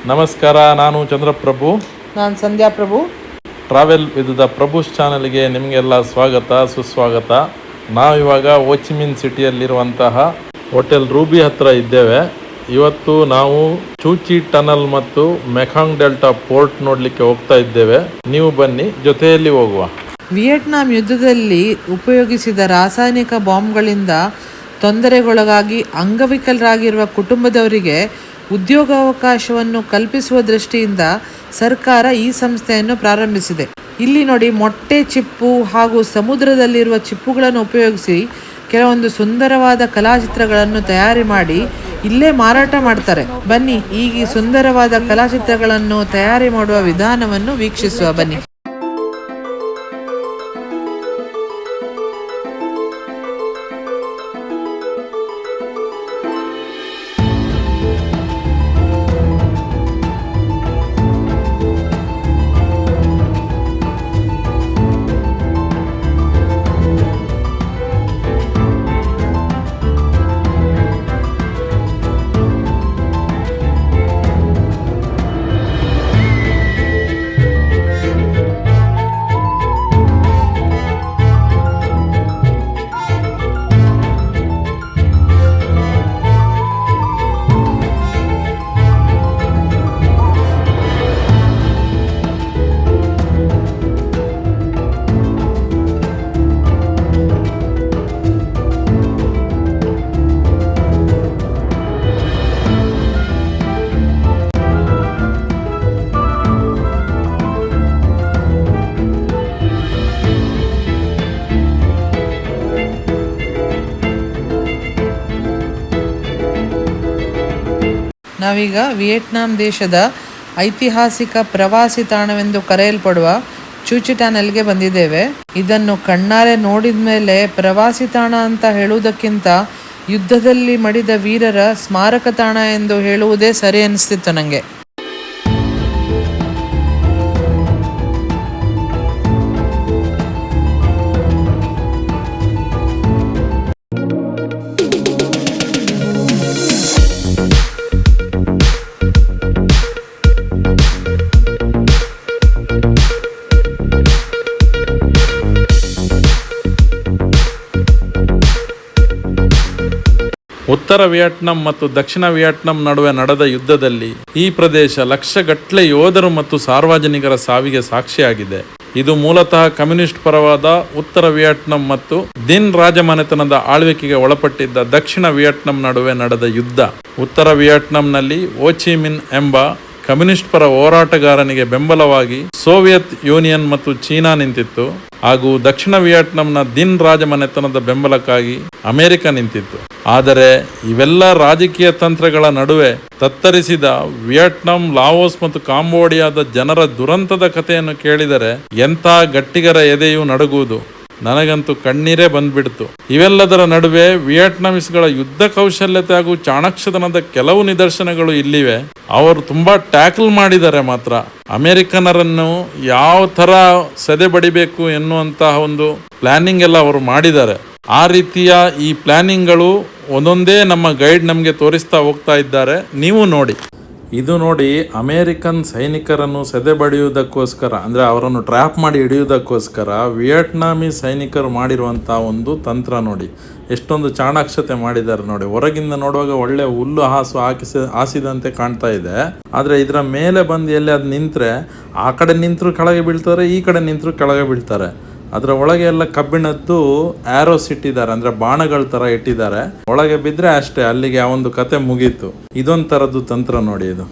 ನಮಸ್ಕಾರ, ನಾನು ಚಂದ್ರಪ್ರಭು. ನಾನು ಸಂಧ್ಯಾ ಪ್ರಭು. ಟ್ರಾವೆಲ್ ವಿತ್ ದ ಪ್ರಭುಸ್ ಚಾನಲ್ಗೆ ನಿಮಗೆಲ್ಲ ಸ್ವಾಗತ, ಸುಸ್ವಾಗತ. ನಾವಿವಾಗ ಹೋಚಿಮಿನ್ ಸಿಟಿಯಲ್ಲಿರುವಂತಹ ಹೋಟೆಲ್ ರೂಬಿ ಹತ್ರ ಇದ್ದೇವೆ. ಇವತ್ತು ನಾವು ಚೂಚಿ ಟನಲ್ ಮತ್ತು ಮೆಕಾಂಗ್ ಡೆಲ್ಟಾ ಪೋರ್ಟ್ ನೋಡಲಿಕ್ಕೆ ಹೋಗ್ತಾ ಇದ್ದೇವೆ. ನೀವು ಬನ್ನಿ, ಜೊತೆಯಲ್ಲಿ ಹೋಗುವ. ವಿಯೆಟ್ನಾಂ ಯುದ್ಧದಲ್ಲಿ ಉಪಯೋಗಿಸಿದ ರಾಸಾಯನಿಕ ಬಾಂಬ್ಗಳಿಂದ ತೊಂದರೆಗೊಳಗಾಗಿ ಅಂಗವಿಕಲರಾಗಿರುವ ಕುಟುಂಬದವರಿಗೆ ಉದ್ಯೋಗಾವಕಾಶವನ್ನು ಕಲ್ಪಿಸುವ ದೃಷ್ಟಿಯಿಂದ ಸರ್ಕಾರ ಈ ಸಂಸ್ಥೆಯನ್ನು ಪ್ರಾರಂಭಿಸಿದೆ. ಇಲ್ಲಿ ನೋಡಿ, ಮೊಟ್ಟೆ ಚಿಪ್ಪು ಹಾಗೂ ಸಮುದ್ರದಲ್ಲಿರುವ ಚಿಪ್ಪುಗಳನ್ನು ಉಪಯೋಗಿಸಿ ಕೆಲವೊಂದು ಸುಂದರವಾದ ಕಲಾಚಿತ್ರಗಳನ್ನು ತಯಾರಿ ಮಾಡಿ ಇಲ್ಲೇ ಮಾರಾಟ ಮಾಡ್ತಾರೆ. ಬನ್ನಿ, ಈಗ ಸುಂದರವಾದ ಕಲಾಚಿತ್ರಗಳನ್ನು ತಯಾರಿ ಮಾಡುವ ವಿಧಾನವನ್ನು ವೀಕ್ಷಿಸುವ ಬನ್ನಿ. ನಾವೀಗ ವಿಯೆಟ್ನಾಂ ದೇಶದ ಐತಿಹಾಸಿಕ ಪ್ರವಾಸಿ ತಾಣವೆಂದು ಕರೆಯಲ್ಪಡುವ ಚೂಚಿ ಟನಲ್ಗೆ ಬಂದಿದ್ದೇವೆ. ಇದನ್ನು ಕಣ್ಣಾರೆ ನೋಡಿದ ಮೇಲೆ ಪ್ರವಾಸಿ ತಾಣ ಅಂತ ಹೇಳುವುದಕ್ಕಿಂತ ಯುದ್ಧದಲ್ಲಿ ಮಡಿದ ವೀರರ ಸ್ಮಾರಕ ತಾಣ ಎಂದು ಹೇಳುವುದೇ ಸರಿ ಅನಿಸ್ತಿತ್ತು ನನಗೆ. ಉತ್ತರ ವಿಯೆಟ್ನಾಂ ಮತ್ತು ದಕ್ಷಿಣ ವಿಯೆಟ್ನಾಂ ನಡುವೆ ನಡೆದ ಯುದ್ಧದಲ್ಲಿ ಈ ಪ್ರದೇಶ ಲಕ್ಷಗಟ್ಟಲೆ ಯೋಧರು ಮತ್ತು ಸಾರ್ವಜನಿಕರ ಸಾವಿಗೆ ಸಾಕ್ಷಿಯಾಗಿದೆ. ಇದು ಮೂಲತಃ ಕಮ್ಯುನಿಸ್ಟ್ ಪರವಾದ ಉತ್ತರ ವಿಯೆಟ್ನಾಂ ಮತ್ತು ದಿನ್ ರಾಜಮನೆತನದ ಆಳ್ವಿಕೆಗೆ ಒಳಪಟ್ಟಿದ್ದ ದಕ್ಷಿಣ ವಿಯೆಟ್ನಾಂ ನಡುವೆ ನಡೆದ ಯುದ್ಧ. ಉತ್ತರ ವಿಯೆಟ್ನಾಂನಲ್ಲಿ ಹೋಚಿಮಿನ್ ಎಂಬ ಕಮ್ಯುನಿಸ್ಟ್ ಪರ ಹೋರಾಟಗಾರನಿಗೆ ಬೆಂಬಲವಾಗಿ ಸೋವಿಯತ್ ಯೂನಿಯನ್ ಮತ್ತು ಚೀನಾ ನಿಂತಿತ್ತು, ಹಾಗೂ ದಕ್ಷಿಣ ವಿಯೆಟ್ನಾಂನ ದಿನ್ ರಾಜಮನೆತನದ ಬೆಂಬಲಕ್ಕಾಗಿ ಅಮೆರಿಕ ನಿಂತಿತ್ತು. ಆದರೆ ಇವೆಲ್ಲ ರಾಜಕೀಯ ತಂತ್ರಗಳ ನಡುವೆ ತತ್ತರಿಸಿದ ವಿಯೆಟ್ನಾಂ, ಲಾವೋಸ್ ಮತ್ತು ಕಾಂಬೋಡಿಯಾದ ಜನರ ದುರಂತದ ಕಥೆಯನ್ನು ಕೇಳಿದರೆ ಎಂಥ ಗಟ್ಟಿಗರ ಎದೆಯೂ ನಡುಗುವುದು. ನನಗಂತೂ ಕಣ್ಣೀರೇ ಬಂದ್ಬಿಡ್ತು. ಇವೆಲ್ಲದರ ನಡುವೆ ವಿಯೆಟ್ನಾಮೀಸ್ಗಳ ಯುದ್ಧ ಕೌಶಲ್ಯತೆ ಹಾಗೂ ಚಾಣಾಕ್ಷತನದ ಕೆಲವು ನಿದರ್ಶನಗಳು ಇಲ್ಲಿವೆ. ಅವರು ತುಂಬಾ ಟ್ಯಾಕಲ್ ಮಾಡಿದ್ದಾರೆ ಮಾತ್ರ. ಅಮೆರಿಕನರನ್ನು ಯಾವ ತರ ಸದೆ ಬಡಿಬೇಕು ಎನ್ನುವಂತಹ ಒಂದು ಪ್ಲಾನಿಂಗ್ ಎಲ್ಲ ಅವರು ಮಾಡಿದ್ದಾರೆ. ಆ ರೀತಿಯ ಈ ಪ್ಲಾನಿಂಗ್ಗಳು ಒಂದೊಂದೇ ನಮ್ಮ ಗೈಡ್ ನಮಗೆ ತೋರಿಸ್ತಾ ಹೋಗ್ತಾ ಇದ್ದಾರೆ. ನೀವು ನೋಡಿ, ಇದು ನೋಡಿ, ಅಮೇರಿಕನ್ ಸೈನಿಕರನ್ನು ಸೆದೆ ಬಡಿಯುವುದಕ್ಕೋಸ್ಕರ, ಅಂದರೆ ಅವರನ್ನು ಟ್ರ್ಯಾಪ್ ಮಾಡಿ ಹಿಡಿಯುವುದಕ್ಕೋಸ್ಕರ ವಿಯೆಟ್ನಾಮಿ ಸೈನಿಕರು ಮಾಡಿರುವಂಥ ಒಂದು ತಂತ್ರ ನೋಡಿ. ಎಷ್ಟೊಂದು ಚಾಣಾಕ್ಷತೆ ಮಾಡಿದ್ದಾರೆ ನೋಡಿ. ಹೊರಗಿಂದ ನೋಡುವಾಗ ಒಳ್ಳೆ ಹುಲ್ಲು ಹಾಸಿದಂತೆ ಕಾಣ್ತಾ ಇದೆ. ಆದರೆ ಇದರ ಮೇಲೆ ಬಂದು ಎಲ್ಲಿ ಅದು ನಿಂತರೆ, ಆ ಕಡೆ ನಿಂತರೂ ಕೆಳಗೆ ಬೀಳ್ತಾರೆ, ಈ ಕಡೆ ನಿಂತರೂ ಕೆಳಗೆ ಬೀಳ್ತಾರೆ. ಅದರ ಒಳಗೆ ಎಲ್ಲ ಕಬ್ಬಿಣದ್ದು ಆರೋಸ್ ಇಟ್ಟಿದ್ದಾರೆ, ಅಂದರೆ ಬಾಣಗಳ ಥರ ಇಟ್ಟಿದ್ದಾರೆ. ಒಳಗೆ ಬಿದ್ದರೆ ಅಷ್ಟೇ, ಅಲ್ಲಿಗೆ ಆ ಒಂದು ಕತೆ ಮುಗೀತು. ಇದೊಂದು ಥರದ್ದು ತಂತ್ರ ನೋಡಿ ಇದು.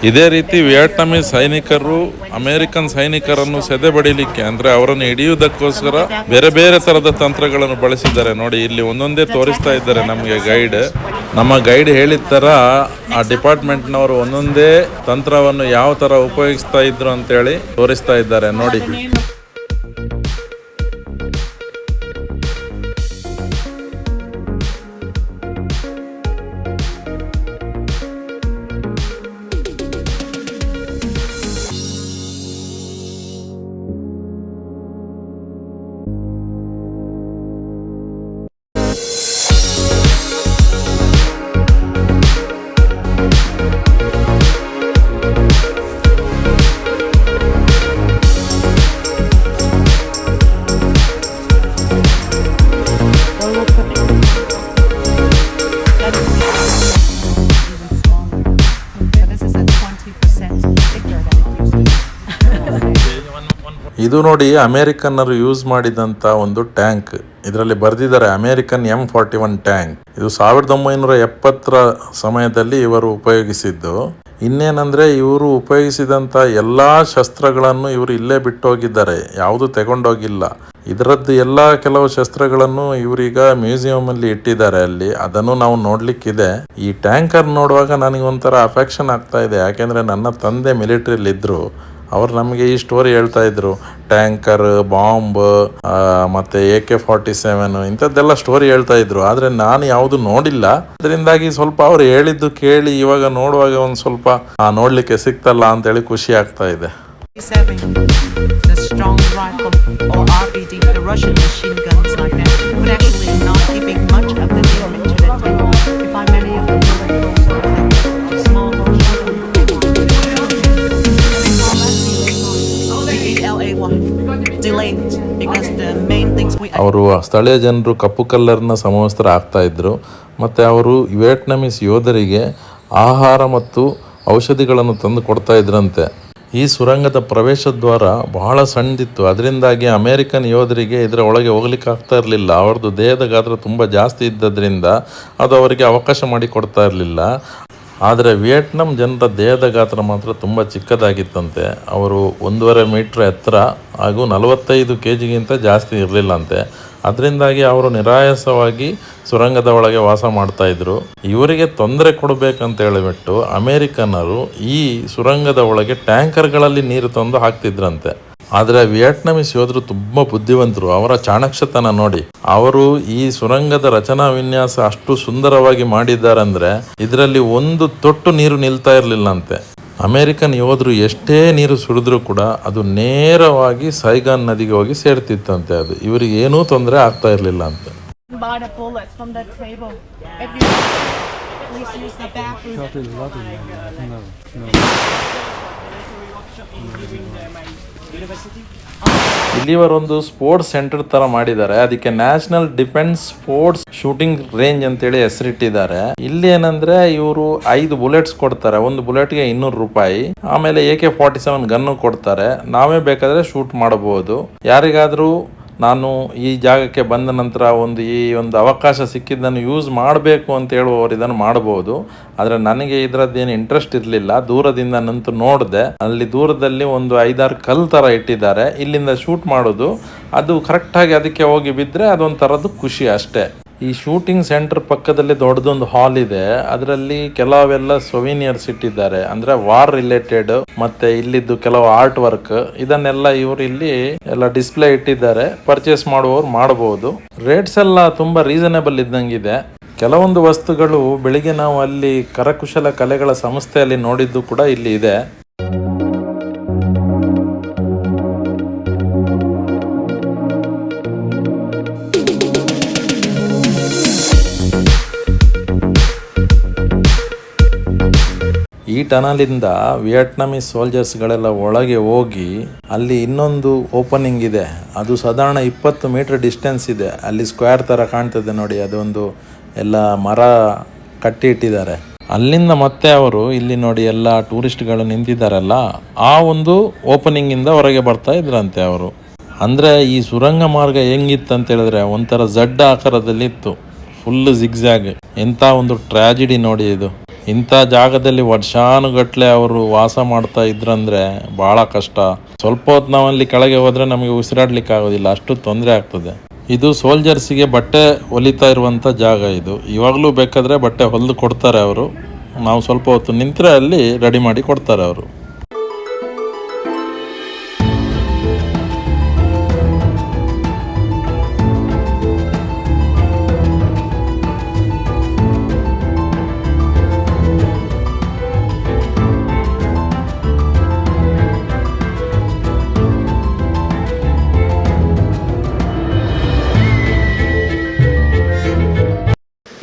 ಇದೇ ರೀತಿ ವಿಯೆಟ್ನಾಮಿ ಸೈನಿಕರು ಅಮೆರಿಕನ್ ಸೈನಿಕರನ್ನು ಸೆದೆ ಬಡಿಲಿಕ್ಕೆ, ಅಂದ್ರೆ ಅವರನ್ನು ಹಿಡಿಯುವುದಕ್ಕೋಸ್ಕರ ಬೇರೆ ಬೇರೆ ತರದ ತಂತ್ರಗಳನ್ನು ಬಳಸಿದ್ದಾರೆ ನೋಡಿ. ಇಲ್ಲಿ ಒಂದೊಂದೇ ತೋರಿಸ್ತಾ ಇದ್ದಾರೆ ನಮಗೆ ಗೈಡ್. ನಮ್ಮ ಗೈಡ್ ಹೇಳಿದ ತರ ಆ ಡಿಪಾರ್ಟ್ಮೆಂಟ್ನವರು ಒಂದೊಂದೇ ತಂತ್ರವನ್ನು ಯಾವ ತರ ಉಪಯೋಗಿಸ್ತಾ ಇದ್ರು ಅಂತೇಳಿ ತೋರಿಸ್ತಾ ಇದ್ದಾರೆ ನೋಡಿ. ಇದು ನೋಡಿ ಅಮೇರಿಕನ್ನರು ಯೂಸ್ ಮಾಡಿದಂಥ ಒಂದು ಟ್ಯಾಂಕ್. ಇದರಲ್ಲಿ ಬರೆದಿದ್ದಾರೆ ಅಮೇರಿಕನ್ M41 ಟ್ಯಾಂಕ್. ಇದು 1970ರ ಸಮಯದಲ್ಲಿ ಇವರು ಉಪಯೋಗಿಸಿದ್ದು. ಇನ್ನೇನಂದ್ರೆ ಇವರು ಉಪಯೋಗಿಸಿದಂಥ ಎಲ್ಲಾ ಶಸ್ತ್ರಗಳನ್ನು ಇವರು ಇಲ್ಲೇ ಬಿಟ್ಟು ಹೋಗಿದ್ದಾರೆ, ಯಾವುದು ತಗೊಂಡೋಗಿಲ್ಲ. ಇದರದ್ದು ಎಲ್ಲ ಕೆಲವು ಶಸ್ತ್ರಗಳನ್ನು ಇವರೀಗ ಮ್ಯೂಸಿಯಂ ಅಲ್ಲಿ ಇಟ್ಟಿದ್ದಾರೆ ಅಲ್ಲಿ, ಅದನ್ನು ನಾವು ನೋಡ್ಲಿಕ್ಕಿದೆ. ಈ ಟ್ಯಾಂಕರ್ ನೋಡುವಾಗ ನನಗೆ ಒಂಥರ ಅಫೆಕ್ಷನ್ ಆಗ್ತಾ ಇದೆ, ಯಾಕೆಂದ್ರೆ ನನ್ನ ತಂದೆ ಮಿಲಿಟರಿಯಲ್ಲಿ ಇದ್ರು. ಅವ್ರು ನಮಗೆ ಈ ಸ್ಟೋರಿ ಹೇಳ್ತಾ ಇದ್ರು, ಟ್ಯಾಂಕರ್, ಬಾಂಬ್, ಮತ್ತೆ AK-47 ಇಂಥದ್ದೆಲ್ಲ ಸ್ಟೋರಿ ಹೇಳ್ತಾ ಇದ್ರು. ಆದ್ರೆ ನಾನು ಯಾವುದು ನೋಡಿಲ್ಲ. ಅದರಿಂದಾಗಿ ಸ್ವಲ್ಪ ಅವ್ರು ಹೇಳಿದ್ದು ಕೇಳಿ ಇವಾಗ ನೋಡುವಾಗ ಒಂದ್ ಸ್ವಲ್ಪ ನೋಡ್ಲಿಕ್ಕೆ ಸಿಕ್ತಲ್ಲ ಅಂತೇಳಿ ಖುಷಿ ಆಗ್ತಾ ಇದೆ. The strong rifle or RPD, the Russian machine guns like that, but actually not keeping much of the damage that we find many of them small delayed because the main things we ಅವರು ಸ್ಥಳೀಯ ಜನರು ಕಪ್ಪು ಕಲ್ಲರ್ನ ಸಮವಸ್ತ್ರ ಆಗ್ತಾ ಇದ್ರು. ಮತ್ತೆ ಅವರು Vietnamese ಯೋಧರಿಗೆ ಆಹಾರ ಮತ್ತು ಔಷಧಿಗಳನ್ನು ತಂದು ಕೊಡ್ತಾ ಇದ್ರಂತೆ. ಈ ಸುರಂಗದ ಪ್ರವೇಶ ದ್ವಾರ ಬಹಳ ಸಣ್ಣದಿತ್ತು, ಅದರಿಂದಾಗಿ ಅಮೇರಿಕನ್ ಯೋಧರಿಗೆ ಇದರ ಒಳಗೆ ಹೋಗ್ಲಿಕ್ಕೆ ಆಗ್ತಾ ಇರಲಿಲ್ಲ. ಅವ್ರದ್ದು ದೇಹದ ಗಾತ್ರ ತುಂಬ ಜಾಸ್ತಿ ಇದ್ದದ್ರಿಂದ ಅದು ಅವರಿಗೆ ಅವಕಾಶ ಮಾಡಿ ಕೊಡ್ತಾ ಇರಲಿಲ್ಲ. ಆದರೆ ವಿಯೆಟ್ನಾಂ ಜನರ ದೇಹದ ಗಾತ್ರ ಮಾತ್ರ ತುಂಬ ಚಿಕ್ಕದಾಗಿತ್ತಂತೆ. ಅವರು 1.5 ಮೀಟರ್ ಎತ್ತರ ಹಾಗೂ 45 kgಗಿಂತ ಜಾಸ್ತಿ ಇರಲಿಲ್ಲಂತೆ. ಅದರಿಂದಾಗಿ ಅವರು ನಿರಾಯಾಸವಾಗಿ ಸುರಂಗದ ಒಳಗೆ ವಾಸ ಮಾಡ್ತಾ ಇದ್ರು. ಇವರಿಗೆ ತೊಂದರೆ ಕೊಡಬೇಕಂತ ಹೇಳಿಬಿಟ್ಟು ಅಮೇರಿಕನ್ನರು ಈ ಸುರಂಗದ ಒಳಗೆ ಟ್ಯಾಂಕರ್ಗಳಲ್ಲಿ ನೀರು ತಂದು ಹಾಕ್ತಿದ್ರಂತೆ. ಆದರೆ ವಿಯೆಟ್ನಾಮೀಸ್ ಯೋಧರು ತುಂಬ ಬುದ್ಧಿವಂತರು. ಅವರ ಚಾಣಾಕ್ಷತನ ನೋಡಿ. ಅವರು ಈ ಸುರಂಗದ ರಚನಾ ವಿನ್ಯಾಸ ಅಷ್ಟು ಸುಂದರವಾಗಿ ಮಾಡಿದ್ದಾರಂದ್ರೆ ಇದರಲ್ಲಿ ಒಂದು ತೊಟ್ಟು ನೀರು ನಿಲ್ತಾ ಇರಲಿಲ್ಲಂತೆ. ಅಮೇರಿಕನ್ ಯೋಧರು ಎಷ್ಟೇ ನೀರು ಸುರಿದ್ರೂ ಕೂಡ ಅದು ನೇರವಾಗಿ ಸೈಗಾನ್ ನದಿಗೆ ಹೋಗಿ ಸೇರ್ತಿತ್ತಂತೆ. ಅದು ಇವರಿಗೆ ಏನೂ ತೊಂದರೆ ಆಗ್ತಾ ಇರಲಿಲ್ಲ ಅಂತೆ. buy the bullets from the table. If you please use the bathroom. ಇಲ್ಲಿವರೊಂದು ಸ್ಪೋರ್ಟ್ಸ್ ಸೆಂಟರ್ ತರ ಮಾಡಿದ್ದಾರೆ. ಅದಕ್ಕೆ national defence sports shooting range ಅಂತೇಳಿ ಹೆಸರಿಟ್ಟಿದ್ದಾರೆ. ಇಲ್ಲಿ ಏನಂದ್ರೆ ಇವರು 5 ಬುಲೆಟ್ಸ್ ಕೊಡ್ತಾರೆ. ಒಂದು ಬುಲೆಟ್ಗೆ 200 ರೂಪಾಯಿ. ಆಮೇಲೆ AK-47 ಗನ್ನು ಕೊಡ್ತಾರೆ. ನಾವೇ ಬೇಕಾದ್ರೆ ಶೂಟ್ ಮಾಡಬಹುದು. ಯಾರಿಗಾದ್ರೂ ನಾನು ಈ ಜಾಗಕ್ಕೆ ಬಂದ ನಂತರ ಈ ಒಂದು ಅವಕಾಶ ಸಿಕ್ಕಿದ್ದನ್ನು ಯೂಸ್ ಮಾಡಬೇಕು ಅಂತ ಹೇಳುವವರು ಇದನ್ನು ಮಾಡಬಹುದು. ಆದರೆ ನನಗೆ ಇದರದ್ದೇನು ಇಂಟ್ರೆಸ್ಟ್ ಇರಲಿಲ್ಲ. ದೂರದಿಂದ ನಿಂತು ನೋಡಿದೆ. ಅಲ್ಲಿ ದೂರದಲ್ಲಿ ಒಂದು 5-6 ಕಲ್ಲು ಥರ ಇಟ್ಟಿದ್ದಾರೆ. ಇಲ್ಲಿಂದ ಶೂಟ್ ಮಾಡೋದು, ಅದು ಕರೆಕ್ಟಾಗಿ ಅದಕ್ಕೆ ಹೋಗಿ ಬಿದ್ದರೆ ಅದೊಂಥರದ್ದು ಖುಷಿ ಅಷ್ಟೇ. ಈ ಶೂಟಿಂಗ್ ಸೆಂಟರ್ ಪಕ್ಕದಲ್ಲಿ ದೊಡ್ಡದೊಂದು ಹಾಲ್ ಇದೆ. ಅದರಲ್ಲಿ ಕೆಲವೆಲ್ಲ ಸೊವಿನಿಯರ್ಸ್ ಇಟ್ಟಿದ್ದಾರೆ, ಅಂದ್ರೆ ವಾರ್ ರಿಲೇಟೆಡ್. ಮತ್ತೆ ಇಲ್ಲಿದ್ದು ಕೆಲವು ಆರ್ಟ್ ವರ್ಕ್, ಇದನ್ನೆಲ್ಲ ಇವರು ಇಲ್ಲಿ ಎಲ್ಲ ಡಿಸ್ಪ್ಲೇ ಇಟ್ಟಿದ್ದಾರೆ. ಪರ್ಚೇಸ್ ಮಾಡುವವರು ಮಾಡಬಹುದು. ರೇಟ್ಸ್ ಎಲ್ಲ ತುಂಬಾ ರೀಸನೇಬಲ್ ಇದ್ದಂಗಿದೆ. ಕೆಲವೊಂದು ವಸ್ತುಗಳು ಬೆಳಿಗ್ಗೆ ನಾವು ಅಲ್ಲಿ ಕರಕುಶಲ ಕಲೆಗಳ ಸಂಸ್ಥೆಯಲ್ಲಿ ನೋಡಿದ್ದು ಕೂಡ ಇಲ್ಲಿ ಇದೆ. ಈ ಟನಲಿಂದ ವಿಯೆಟ್ನಾಮೀಸ್ ಸೋಲ್ಜರ್ಸ್ಗಳೆಲ್ಲ ಒಳಗೆ ಹೋಗಿ ಅಲ್ಲಿ ಇನ್ನೊಂದು ಓಪನಿಂಗ್ ಇದೆ. ಅದು ಸಾಧಾರಣ 20 ಮೀಟರ್ ಡಿಸ್ಟೆನ್ಸ್ ಇದೆ. ಅಲ್ಲಿ ಸ್ಕ್ವೇರ್ ಥರ ಕಾಣ್ತದೆ ನೋಡಿ, ಅದೊಂದು ಎಲ್ಲ ಮರ ಕಟ್ಟಿ ಇಟ್ಟಿದ್ದಾರೆ. ಅಲ್ಲಿಂದ ಮತ್ತೆ ಅವರು ಇಲ್ಲಿ ನೋಡಿ ಎಲ್ಲ ಟೂರಿಸ್ಟ್ಗಳು ನಿಂತಿದ್ದಾರಲ್ಲ, ಆ ಒಂದು ಓಪನಿಂಗ್ ಇಂದ ಹೊರಗೆ ಬರ್ತಾ ಇದ್ರಂತೆ ಅವರು. ಅಂದ್ರೆ ಈ ಸುರಂಗ ಮಾರ್ಗ ಹೆಂಗಿತ್ತಂತ ಹೇಳಿದ್ರೆ ಒಂಥರ ಝಡ್ ಆಕಾರದಲ್ಲಿ ಇತ್ತು, ಫುಲ್ ಜಿಗ್ಜಾಗ್. ಎಂಥ ಒಂದು ಟ್ರಾಜಿಡಿ ನೋಡಿ ಇದು. ಇಂಥ ಜಾಗದಲ್ಲಿ ವರ್ಷಾನುಗಟ್ಲೆ ಅವರು ವಾಸ ಮಾಡ್ತಾ ಇದ್ರಂದ್ರೆ ಬಹಳ ಕಷ್ಟ. ಸ್ವಲ್ಪ ಹೊತ್ತು ನಾವಲ್ಲಿ ಕೆಳಗೆ ಹೋದ್ರೆ ನಮಗೆ ಉಸಿರಾಡ್ಲಿಕ್ಕೆ ಆಗೋದಿಲ್ಲ, ಅಷ್ಟು ತೊಂದರೆ ಆಗ್ತದೆ. ಇದು ಸೋಲ್ಜರ್ಸಿಗೆ ಬಟ್ಟೆ ಹೊಲಿತಾ ಇರುವಂಥ ಜಾಗ ಇದು. ಇವಾಗಲೂ ಬೇಕಾದರೆ ಬಟ್ಟೆ ಹೊಲಿದು ಕೊಡ್ತಾರೆ ಅವರು. ನಾವು ಸ್ವಲ್ಪ ಹೊತ್ತು ನಿಂತರೆ ಅಲ್ಲಿ ರೆಡಿ ಮಾಡಿ ಕೊಡ್ತಾರೆ ಅವರು.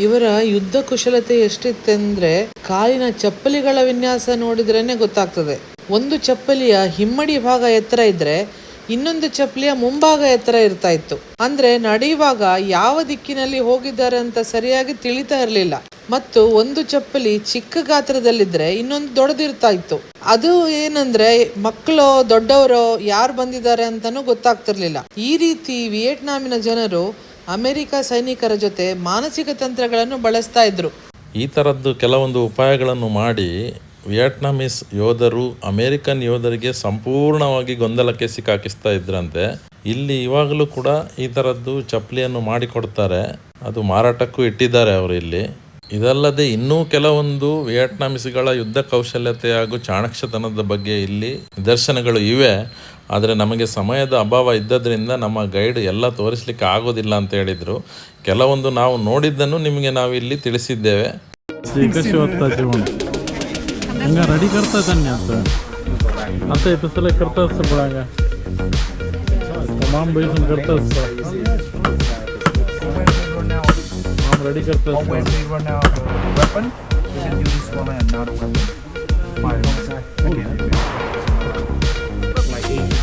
ಇವರ ಯುದ್ಧ ಕುಶಲತೆ ಎಷ್ಟಿತ್ತೆಂದ್ರೆ ಕಾಲಿನ ಚಪ್ಪಲಿಗಳ ವಿನ್ಯಾಸ ನೋಡಿದ್ರೇನೆ ಗೊತ್ತಾಗ್ತದೆ. ಒಂದು ಚಪ್ಪಲಿಯ ಹಿಮ್ಮಡಿ ಭಾಗ ಎತ್ತರ ಇದ್ರೆ ಇನ್ನೊಂದು ಚಪ್ಪಲಿಯ ಮುಂಭಾಗ ಎತ್ತರ ಇರ್ತಾ ಇತ್ತು. ಅಂದ್ರೆ ನಡೆಯುವಾಗ ಯಾವ ದಿಕ್ಕಿನಲ್ಲಿ ಹೋಗಿದ್ದಾರೆ ಅಂತ ಸರಿಯಾಗಿ ತಿಳಿತಾ ಇರಲಿಲ್ಲ. ಮತ್ತು ಒಂದು ಚಪ್ಪಲಿ ಚಿಕ್ಕ ಗಾತ್ರದಲ್ಲಿದ್ರೆ ಇನ್ನೊಂದು ದೊಡ್ಡದಿರ್ತಾ ಇತ್ತು. ಅದು ಏನಂದ್ರೆ ಮಕ್ಕಳು ದೊಡ್ಡವರು ಯಾರು ಬಂದಿದ್ದಾರೆ ಅಂತಾನೂ ಗೊತ್ತಾಗ್ತಿರ್ಲಿಲ್ಲ. ಈ ರೀತಿ ವಿಯೆಟ್ನಾಮಿನ ಜನರು ಅಮೆರಿಕ ಸೈನಿಕರ ಜೊತೆ ಮಾನಸಿಕ ತಂತ್ರಗಳನ್ನು ಬಳಸ್ತಾ ಇದ್ರು. ಈ ಥರದ್ದು ಕೆಲವೊಂದು ಉಪಾಯಗಳನ್ನು ಮಾಡಿ ವಿಯೆಟ್ನಾಮೀಸ್ ಯೋಧರು ಅಮೇರಿಕನ್ ಯೋಧರಿಗೆ ಸಂಪೂರ್ಣವಾಗಿ ಗೊಂದಲಕ್ಕೆ ಸಿಕ್ಕಾಕಿಸ್ತಾ ಇದ್ರಂತೆ. ಇಲ್ಲಿ ಇವಾಗಲೂ ಕೂಡ ಈ ಥರದ್ದು ಚಪ್ಪಲಿಯನ್ನು ಮಾಡಿಕೊಡ್ತಾರೆ, ಅದು ಮಾರಾಟಕ್ಕೂ ಇಟ್ಟಿದ್ದಾರೆ ಅವರು ಇಲ್ಲಿ. ಇದಲ್ಲದೆ ಇನ್ನೂ ಕೆಲವೊಂದು ವಿಯೆಟ್ನಾಮೀಸ್ಗಳ ಯುದ್ಧ ಕೌಶಲ್ಯತೆ ಹಾಗೂ ಚಾಣಕ್ಷತನದ ಬಗ್ಗೆ ಇಲ್ಲಿ ನಿದರ್ಶನಗಳು ಇವೆ. ಆದರೆ ನಮಗೆ ಸಮಯದ ಅಭಾವ ಇದ್ದದ್ರಿಂದ ನಮ್ಮ ಗೈಡ್ ಎಲ್ಲ ತೋರಿಸಲಿಕ್ಕೆ ಆಗೋದಿಲ್ಲ ಅಂತ ಹೇಳಿದರು. ಕೆಲವೊಂದು ನಾವು ನೋಡಿದ್ದನ್ನು ನಿಮಗೆ ನಾವು ಇಲ್ಲಿ ತಿಳಿಸಿದ್ದೇವೆ. कशी वाटतं जेवण हंगा रेडी करता त्यांनी आता येतं सला करता असतं बळांगा तमाम बैसून करता असतं तमाम रेडी करता weapon, you can use this one and not a weapon. Like 8.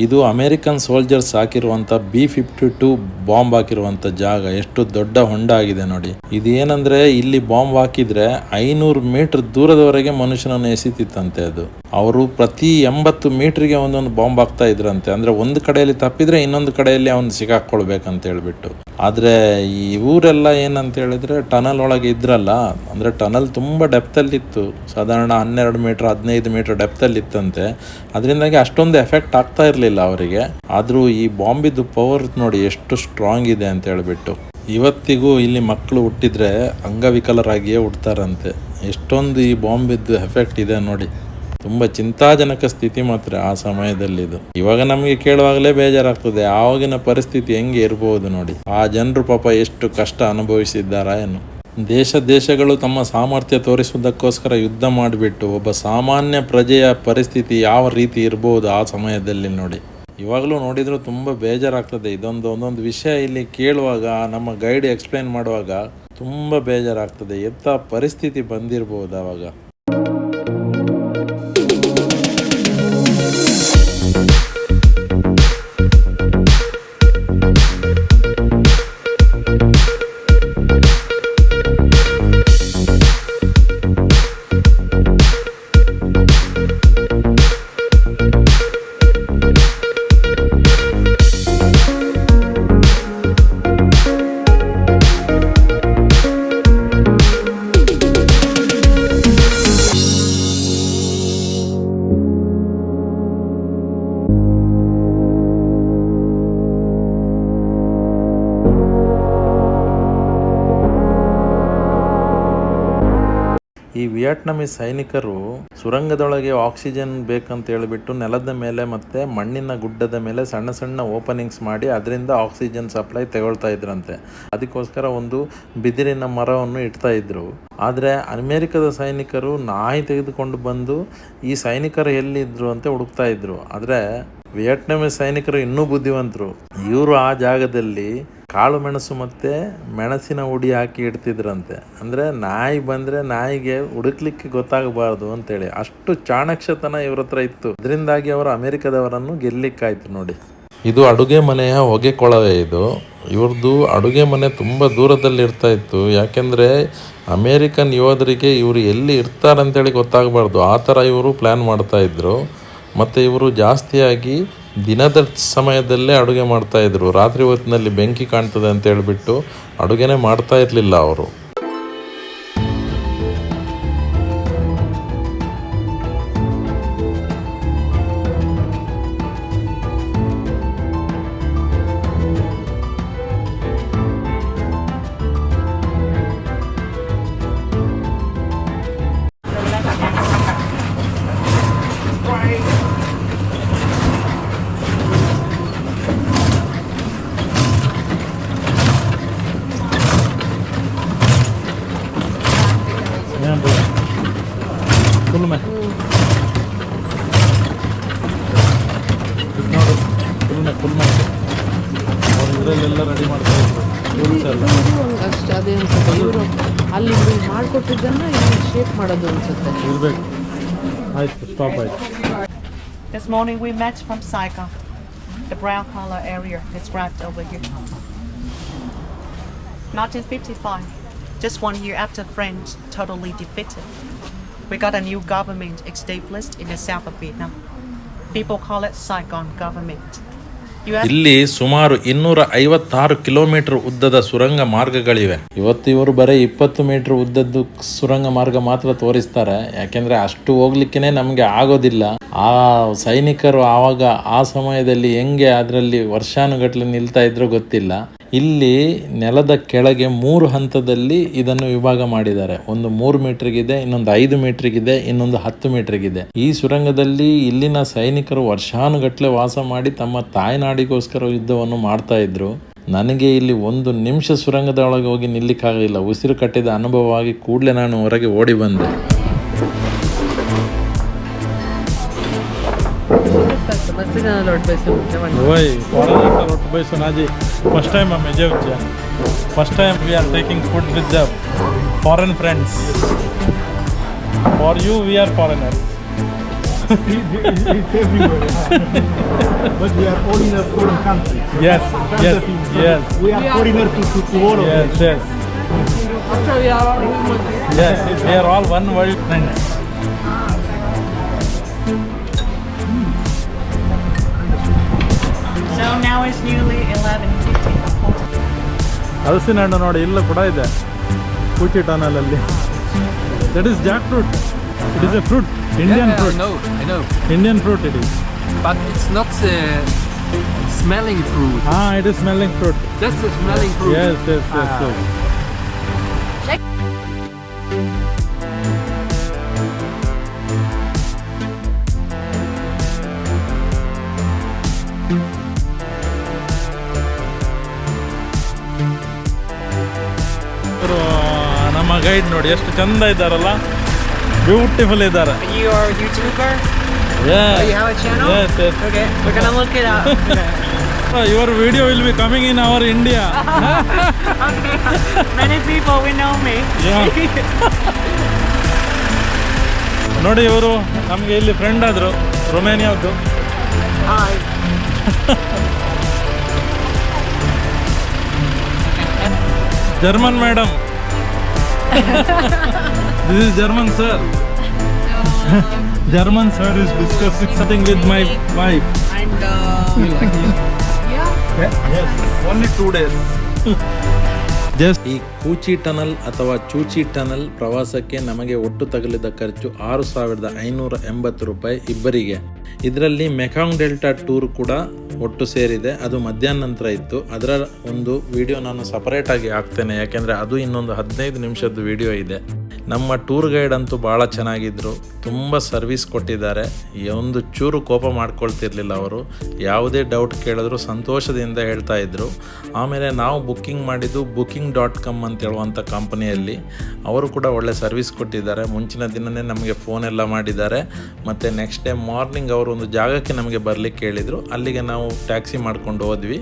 ಇದು ಅಮೇರಿಕನ್ ಸೋಲ್ಜರ್ಸ್ ಹಾಕಿರುವಂಥ B-52 ಬಾಂಬ್ ಹಾಕಿರುವಂಥ ಜಾಗ. ಎಷ್ಟು ದೊಡ್ಡ ಹೊಂಡ ಆಗಿದೆ ನೋಡಿ. ಇದು ಏನಂದ್ರೆ ಇಲ್ಲಿ ಬಾಂಬ್ ಹಾಕಿದ್ರೆ 500 ಮೀಟರ್ ದೂರದವರೆಗೆ ಮನುಷ್ಯನನ್ನು ಎಸಿತಿತ್ತಂತೆ. ಅದು ಅವರು ಪ್ರತಿ 80 ಮೀಟರ್ಗೆ ಒಂದೊಂದು ಬಾಂಬ್ ಹಾಕ್ತಾ ಇದ್ರಂತೆ. ಅಂದ್ರೆ ಒಂದು ಕಡೆಯಲ್ಲಿ ತಪ್ಪಿದ್ರೆ ಇನ್ನೊಂದು ಕಡೆಯಲ್ಲಿ ಅವನು ಸಿಕ್ಕಾಕೊಳ್ಬೇಕಂತ ಹೇಳ್ಬಿಟ್ಟು. ಆದ್ರೆ ಈ ಊರೆಲ್ಲ ಏನಂತ ಹೇಳಿದ್ರೆ ಟನಲ್ ಒಳಗೆ ಇದ್ರಲ್ಲ, ಅಂದ್ರೆ ಟನಲ್ ತುಂಬಾ ಡೆಪ್ತಲ್ಲಿ ಇತ್ತು, ಸಾಧಾರಣ 12 ಮೀಟರ್ 15 ಮೀಟರ್ ಡೆಪ್ತಲ್ಲಿ ಇತ್ತಂತೆ. ಅದರಿಂದಾಗಿ ಅಷ್ಟೊಂದು ಎಫೆಕ್ಟ್ ಆಗ್ತಾ ಇರಲಿಲ್ಲ ಅವರಿಗೆ. ಆದರೂ ಈ ಬಾಂಬಿದ್ದು ಪವರ್ ನೋಡಿ ಎಷ್ಟು ಸ್ಟ್ರಾಂಗ್ ಇದೆ ಅಂತ ಹೇಳ್ಬಿಟ್ಟು. ಇವತ್ತಿಗೂ ಇಲ್ಲಿ ಮಕ್ಕಳು ಹುಟ್ಟಿದ್ರೆ ಅಂಗವಿಕಲರಾಗಿಯೇ ಹುಡ್ತಾರಂತೆ. ಎಷ್ಟೊಂದು ಈ ಬಾಂಬಿದ್ದು ಎಫೆಕ್ಟ್ ಇದೆ ನೋಡಿ. ತುಂಬ ಚಿಂತಾಜನಕ ಸ್ಥಿತಿ ಮಾತ್ರ ಆ ಸಮಯದಲ್ಲಿ ಇದು. ಇವಾಗ ನಮಗೆ ಕೇಳುವಾಗಲೇ ಬೇಜಾರಾಗ್ತದೆ, ಆವಾಗಿನ ಪರಿಸ್ಥಿತಿ ಹೆಂಗೆ ಇರ್ಬೋದು ನೋಡಿ. ಆ ಜನರು ಪಾಪ ಎಷ್ಟು ಕಷ್ಟ ಅನುಭವಿಸಿದ್ದಾರಾ ಏನು. ದೇಶಗಳು ತಮ್ಮ ಸಾಮರ್ಥ್ಯ ತೋರಿಸುವುದಕ್ಕೋಸ್ಕರ ಯುದ್ಧ ಮಾಡಿಬಿಟ್ಟು ಒಬ್ಬ ಸಾಮಾನ್ಯ ಪ್ರಜೆಯ ಪರಿಸ್ಥಿತಿ ಯಾವ ರೀತಿ ಇರ್ಬೋದು ಆ ಸಮಯದಲ್ಲಿ ನೋಡಿ. ಇವಾಗಲೂ ನೋಡಿದ್ರು ತುಂಬ ಬೇಜಾರಾಗ್ತದೆ. ಒಂದೊಂದು ವಿಷಯ ಇಲ್ಲಿ ಕೇಳುವಾಗ ನಮ್ಮ ಗೈಡ್ ಎಕ್ಸ್ಪ್ಲೈನ್ ಮಾಡುವಾಗ ತುಂಬ ಬೇಜಾರಾಗ್ತದೆ. ಎಂಥ ಪರಿಸ್ಥಿತಿ ಬಂದಿರ್ಬೋದು ಆವಾಗ. ಈ ವಿಯೆಟ್ನಾಮೀಸ್ ಸೈನಿಕರು ಸುರಂಗದೊಳಗೆ ಆಕ್ಸಿಜನ್ ಬೇಕಂತ ಹೇಳಿಬಿಟ್ಟು ನೆಲದ ಮೇಲೆ ಮತ್ತೆ ಮಣ್ಣಿನ ಗುಡ್ಡದ ಮೇಲೆ ಸಣ್ಣ ಸಣ್ಣ ಓಪನಿಂಗ್ಸ್ ಮಾಡಿ ಅದರಿಂದ ಆಕ್ಸಿಜನ್ ಸಪ್ಲೈ ತಗೊಳ್ತಾ ಇದ್ರಂತೆ. ಅದಕ್ಕೋಸ್ಕರ ಒಂದು ಬಿದಿರಿನ ಮರವನ್ನು ಇಡ್ತಾ ಇದ್ರು. ಆದರೆ ಅಮೆರಿಕದ ಸೈನಿಕರು ನಾಯಿ ತೆಗೆದುಕೊಂಡು ಬಂದು ಈ ಸೈನಿಕರು ಎಲ್ಲಿದ್ರು ಅಂತ ಹುಡುಕ್ತಾ ಇದ್ರು. ಆದರೆ ವಿಯೆಟ್ನಾಮೀಸ್ ಸೈನಿಕರು ಇನ್ನೂ ಬುದ್ಧಿವಂತರು. ಇವರು ಆ ಜಾಗದಲ್ಲಿ ಕಾಳು ಮೆಣಸು ಮತ್ತು ಮೆಣಸಿನ ಹುಡಿ ಹಾಕಿ ಇಡ್ತಿದ್ರಂತೆ. ಅಂದರೆ ನಾಯಿ ಬಂದರೆ ನಾಯಿಗೆ ಹುಡುಕ್ಲಿಕ್ಕೆ ಗೊತ್ತಾಗಬಾರ್ದು ಅಂತೇಳಿ ಅಷ್ಟು ಚಾಣಕ್ಷತನ ಇವ್ರ ಹತ್ರ ಇತ್ತು. ಅದರಿಂದಾಗಿ ಅವರು ಅಮೆರಿಕದವರನ್ನು ಗೆಲ್ಲಿಕ್ಕಾಯ್ತು ನೋಡಿ. ಇದು ಅಡುಗೆ ಮನೆಯ ಹೊಗೆ ಕೊಳವೆ. ಇದು ಇವ್ರದ್ದು ಅಡುಗೆ ಮನೆ ತುಂಬ ದೂರದಲ್ಲಿ ಇರ್ತಾ ಇತ್ತು. ಯಾಕೆಂದರೆ ಅಮೇರಿಕನ್ ಯೋಧರಿಗೆ ಇವರು ಎಲ್ಲಿ ಇರ್ತಾರಂತೇಳಿ ಗೊತ್ತಾಗಬಾರ್ದು, ಆ ಥರ ಇವರು ಪ್ಲ್ಯಾನ್ ಮಾಡ್ತಾ ಇದ್ರು. ಮತ್ತು ಇವರು ಜಾಸ್ತಿಯಾಗಿ ದಿನದ ಸಮಯದಲ್ಲೇ ಅಡುಗೆ ಮಾಡ್ತಾಯಿದ್ರು. ರಾತ್ರಿ ಹೊತ್ತಿನಲ್ಲಿ ಬೆಂಕಿ ಕಾಣ್ತದೆ ಅಂತ ಹೇಳಿಬಿಟ್ಟು ಅಡುಗೆನೇ ಮಾಡ್ತಾ ಇರಲಿಲ್ಲ ಅವರು. फुल में फुल में ಅವ್ರು ಇದರಲ್ಲೆಲ್ಲ ರೆಡಿ ಮಾಡ್ತಾ ಇದ್ರು. ಅಷ್ಟು ಅದೇ ಅನ್ಸುತ್ತೆ. ಇವರು ಅಲ್ಲಿ ಮಾಡಿಕೊಟ್ಟಿದ್ದನ್ನು ಇಲ್ಲಿ ಶೇಪ್ ಮಾಡೋದು ಅನ್ಸುತ್ತೆ. ಇರಬೇಕು. ಆಯ್ತು, ಸ್ಟಾಪ್ ಆಯ್ತು. This morning we met from Saigon. The brown color area is right over here. 1955, just 1 year after France totally defeated. We got a new government established in the south of Vietnam. People call it Saigon government. ಇಲ್ಲಿ ಸುಮಾರು 256 kilometre ಉದ್ದದ ಸುರಂಗ ಮಾರ್ಗಗಳಿವೆ. ಇವತ್ತು ಇವರು ಬರೀ 20 metre ಉದ್ದದ್ದು ಸುರಂಗ ಮಾರ್ಗ ಮಾತ್ರ ತೋರಿಸ್ತಾರೆ, ಯಾಕೆಂದ್ರೆ ಅಷ್ಟು ಹೋಗ್ಲಿಕ್ಕೆ ನಮಗೆ ಆಗೋದಿಲ್ಲ. ಆ ಸೈನಿಕರು ಆವಾಗ ಆ ಸಮಯದಲ್ಲಿ ಹೆಂಗೆ ಅದರಲ್ಲಿ ವರ್ಷಾನುಗಟ್ಟಲೆ ನಿಲ್ತಾ ಇದ್ರೋ ಗೊತ್ತಿಲ್ಲ. ಇಲ್ಲಿ ನೆಲದ ಕೆಳಗೆ 3 ಹಂತದಲ್ಲಿ ಇದನ್ನು ವಿಭಾಗ ಮಾಡಿದ್ದಾರೆ. ಒಂದು 3 ಮೀಟರ್ಗಿದೆ, ಇನ್ನೊಂದು 5 ಮೀಟರ್ಗಿದೆ, ಇನ್ನೊಂದು 10 ಮೀಟರ್ಗಿದೆ. ಈ ಸುರಂಗದಲ್ಲಿ ಇಲ್ಲಿನ ಸೈನಿಕರು ವರ್ಷಾನುಗಟ್ಟಲೆ ವಾಸ ಮಾಡಿ ತಮ್ಮ ತಾಯ್ನಾಡಿಗೋಸ್ಕರ ಯುದ್ಧವನ್ನು ಮಾಡ್ತಾ ಇದ್ರು. ನನಗೆ ಇಲ್ಲಿ 1 ನಿಮಿಷ ಸುರಂಗದ ಒಳಗೆ ಹೋಗಿ ನಿಲ್ಲಿಕ್ಕಾಗಲಿಲ್ಲ. ಉಸಿರು ಕಟ್ಟಿದ ಅನುಭವವಾಗಿ ಕೂಡಲೇ ನಾನು ಹೊರಗೆ ಓಡಿ ಬಂದೆ. Why? What by Sonaji? First time I'm Ajay. First time we are taking food with the foreign friends. For you, we are foreigners. It's everywhere. But we are all in a foreign country. Yes, yes, yes. We are foreigners to all of Yes, yes. Yes, we are all one world friends. So now it's nearly 11:50. ಹಲಸಿನ ಹಣ್ಣು ನೋಡಿ ಇಲ್ಲೂ ಕೂಡ ಇದೆ ಕೂಚಿ ಟನಲಲ್ಲಿ. That is jackfruit. It is a fruit, Indian fruit. I know. Indian fruit it is. But it's not smelling fruit. It is smelling fruit. That's the smelling fruit. Yes, yes, yes, yes. ನಮ್ಮ guide ನೋಡಿ ಎಷ್ಟು ಚಂದ ಇದ್ದಾರಲ್ಲ, beautiful ಇದ್ದಾರೆ. You are a YouTuber? Yeah. You have a channel? Yes, yes. Okay, we're gonna look it up. Your video will be coming in our India. Okay. Many people will know me. Yeah. ನೋಡಿ ಇವರು ನಮಗೆ ಇಲ್ಲಿ friend ಆದರು, ರೊಮೇನಿಯಾದ್ದು. Hi. German madam. This is German sir. German sir is discussing something with my wife. And Yes, only 2 days. ಈ ಕೂಚಿ tunnel ಅಥವಾ ಚೂಚಿ tunnel ಪ್ರವಾಸಕ್ಕೆ ನಮಗೆ ಒಟ್ಟು ತಗಲಿದ ಖರ್ಚು 6,580 ರೂಪಾಯಿ ಇಬ್ಬರಿಗೆ. ಇದರಲ್ಲಿ ಮೆಕಾಂಗ್ ಡೆಲ್ಟಾ ಟೂರ್ ಕೂಡ ಒಟ್ಟು ಸೇರಿದೆ. ಅದು ಮಧ್ಯಾಹ್ನ ನಂತರ ಇತ್ತು. ಅದರ ಒಂದು ವಿಡಿಯೋ ನಾನು ಸಪರೇಟಾಗಿ ಹಾಕ್ತೇನೆ, ಯಾಕೆಂದರೆ ಅದು ಇನ್ನೊಂದು 15 ನಿಮಿಷದ ವಿಡಿಯೋ ಇದೆ. ನಮ್ಮ ಟೂರ್ ಗೈಡ್ ಅಂತೂ ಭಾಳ ಚೆನ್ನಾಗಿದ್ದರು, ತುಂಬ ಸರ್ವಿಸ್ ಕೊಟ್ಟಿದ್ದಾರೆ. ಒಂದು ಚೂರು ಕೋಪ ಮಾಡ್ಕೊಳ್ತಿರ್ಲಿಲ್ಲ ಅವರು. ಯಾವುದೇ ಡೌಟ್ ಕೇಳಿದ್ರು ಸಂತೋಷದಿಂದ ಹೇಳ್ತಾ ಇದ್ದರು. ಆಮೇಲೆ ನಾವು ಬುಕ್ಕಿಂಗ್ ಮಾಡಿದ್ದು booking.com ಅಂತ ಹೇಳುವಂಥ ಕಂಪನಿಯಲ್ಲಿ. ಅವರು ಕೂಡ ಒಳ್ಳೆ ಸರ್ವಿಸ್ ಕೊಟ್ಟಿದ್ದಾರೆ. ಮುಂಚಿನ ದಿನವೇ ನಮಗೆ ಫೋನೆಲ್ಲ ಮಾಡಿದ್ದಾರೆ. ಮತ್ತು ನೆಕ್ಸ್ಟ್ ಡೇ ಮಾರ್ನಿಂಗ್ ಅವರು ಒಂದು ಜಾಗಕ್ಕೆ ನಮಗೆ ಬರಲಿಕ್ಕೆ ಹೇಳಿದರು. ಅಲ್ಲಿಗೆ ನಾವು ಟ್ಯಾಕ್ಸಿ ಮಾಡ್ಕೊಂಡು ಹೋದ್ವಿ.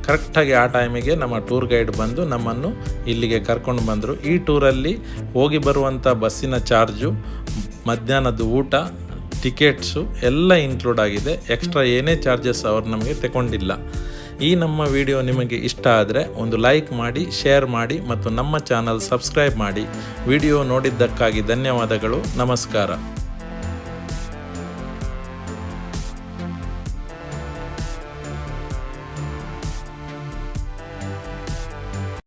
ಕರೆಕ್ಟಾಗಿ ಆ ಟೈಮಿಗೆ ನಮ್ಮ ಟೂರ್ ಗೈಡ್ ಬಂದು ನಮ್ಮನ್ನು ಇಲ್ಲಿಗೆ ಕರ್ಕೊಂಡು ಬಂದರು. ಈ ಟೂರಲ್ಲಿ ಹೋಗಿ ಬರುವಂಥ ಬಸ್ಸಿನ ಚಾರ್ಜು, ಮಧ್ಯಾಹ್ನದ ಊಟ, ಟಿಕೆಟ್ಸು ಎಲ್ಲ ಇನ್ಕ್ಲೂಡ್ ಆಗಿದೆ. ಎಕ್ಸ್ಟ್ರಾ ಏನೇ ಚಾರ್ಜಸ್ ಅವರು ನಮಗೆ ತಗೊಂಡಿಲ್ಲ. ಈ ನಮ್ಮ ವಿಡಿಯೋ ನಿಮಗೆ ಇಷ್ಟ ಆದರೆ ಒಂದು ಲೈಕ್ ಮಾಡಿ, ಶೇರ್ ಮಾಡಿ ಮತ್ತು ನಮ್ಮ ಚಾನಲ್ ಸಬ್ಸ್ಕ್ರೈಬ್ ಮಾಡಿ. ವಿಡಿಯೋ ನೋಡಿದ್ದಕ್ಕಾಗಿ ಧನ್ಯವಾದಗಳು. ನಮಸ್ಕಾರ.